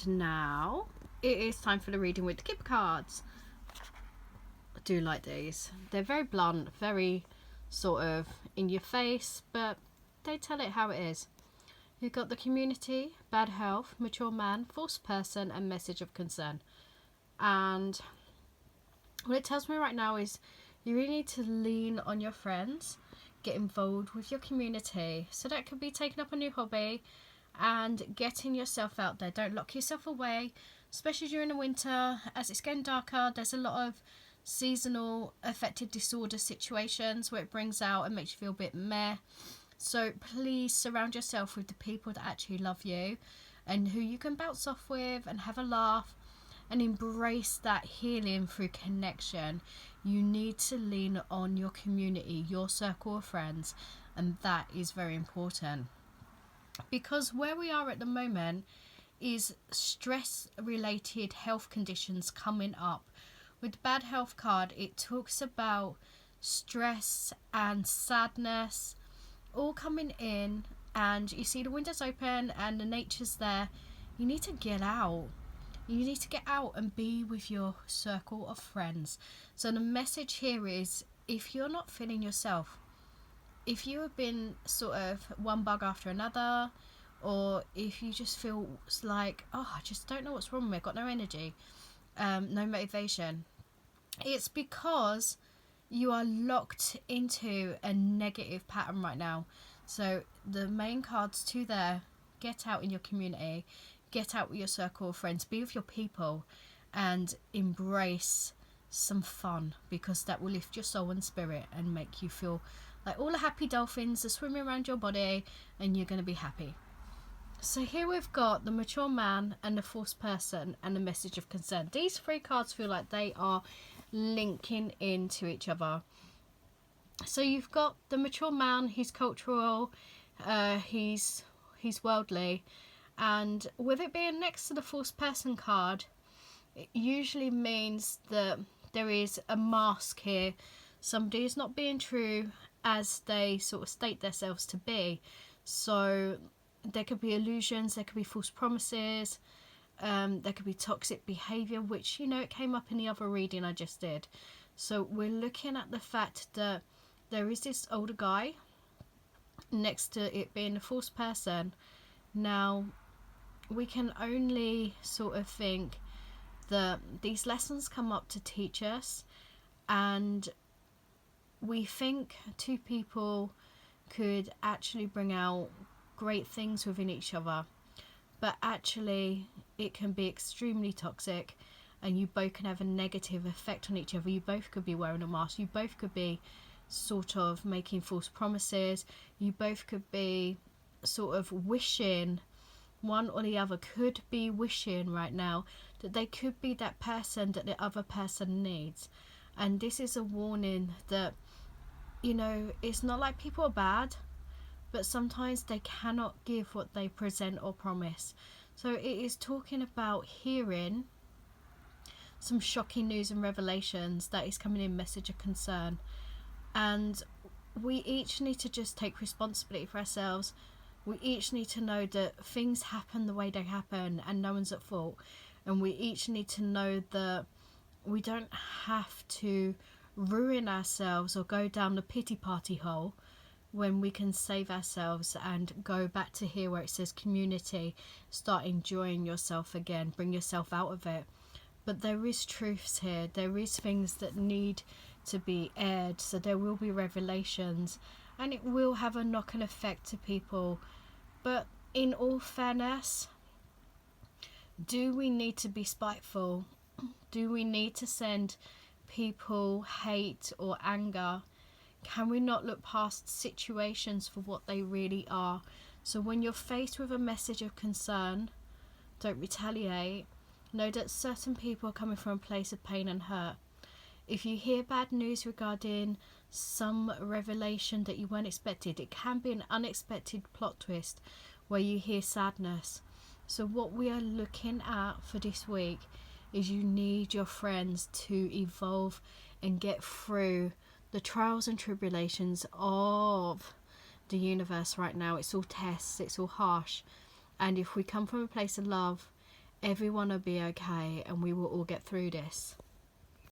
And now it is time for the reading with the Kipper cards. I do like these. They're very blunt, very sort of in your face, but they tell it how it is. You've got the community, bad health, mature man, false person, and message of concern. And what it tells me right now is you really need to lean on your friends, get involved with your community. So that could be taking up a new hobby and getting yourself out there. Don't lock yourself away, especially during the winter. As it's getting darker, there's a lot of seasonal affective disorder situations where it brings out and makes you feel a bit meh. So please surround yourself with the people that actually love you and who you can bounce off with and have a laugh and embrace that healing through connection. You need to lean on your community, your circle of friends, and that is very important. Because where we are at the moment is stress related health conditions coming up. With the bad health card, it talks about stress and sadness all coming in, and you see the windows open and the nature's there. You need to get out. You need to get out and be with your circle of friends. So the message here is, if you're not feeling yourself, if you have been sort of one bug after another, or if you just feel like, oh, I just don't know what's wrong with me, I've got no energy, no motivation, it's because you are locked into a negative pattern right now. So the main cards to there, get out in your community, get out with your circle of friends, be with your people, and embrace some fun, because that will lift your soul and spirit and make you feel like all the happy dolphins are swimming around your body and you're going to be happy. So here we've got the mature man and the false person and the message of concern. These three cards feel like they are linking into each other. So you've got the mature man, he's cultural, he's worldly, and with it being next to the false person card, it usually means that there is a mask here. Somebody is not being true as they sort of state themselves to be. So there could be illusions, there could be false promises, there could be toxic behaviour, which, you know, it came up in the other reading I just did. So we're looking at the fact that there is this older guy next to it being a false person. Now, we can only sort of think that these lessons come up to teach us, and we think two people could actually bring out great things within each other, but actually it can be extremely toxic, and you both can have a negative effect on each other. You both could be wearing a mask, you both could be sort of making false promises, you both could be sort of wishing, one or the other could be wishing right now that they could be that person that the other person needs. And this is a warning that, you know, it's not like people are bad, but sometimes they cannot give what they present or promise. So it is talking about hearing some shocking news and revelations that is coming in, message of concern. And we each need to just take responsibility for ourselves. We each need to know that things happen the way they happen and no one's at fault. And we each need to know that we don't have to ruin ourselves or go down the pity party hole when we can save ourselves and go back to here where it says community, start enjoying yourself again, bring yourself out of it. But there is truths here, there is things that need to be aired, so there will be revelations, and it will have a knock-on effect to people. But in all fairness, do we need to be spiteful? Do we need to send people hate or anger? Can we not look past situations for what they really are? So when you're faced with a message of concern, don't retaliate. Know that certain people are coming from a place of pain and hurt. If you hear bad news regarding some revelation that you weren't expected, it can be an unexpected plot twist where you hear sadness. So what we are looking at for this week is you need your friends to evolve and get through the trials and tribulations of the universe right now. It's all tests, it's all harsh. And if we come from a place of love, Everyone will be okay and we will all get through this.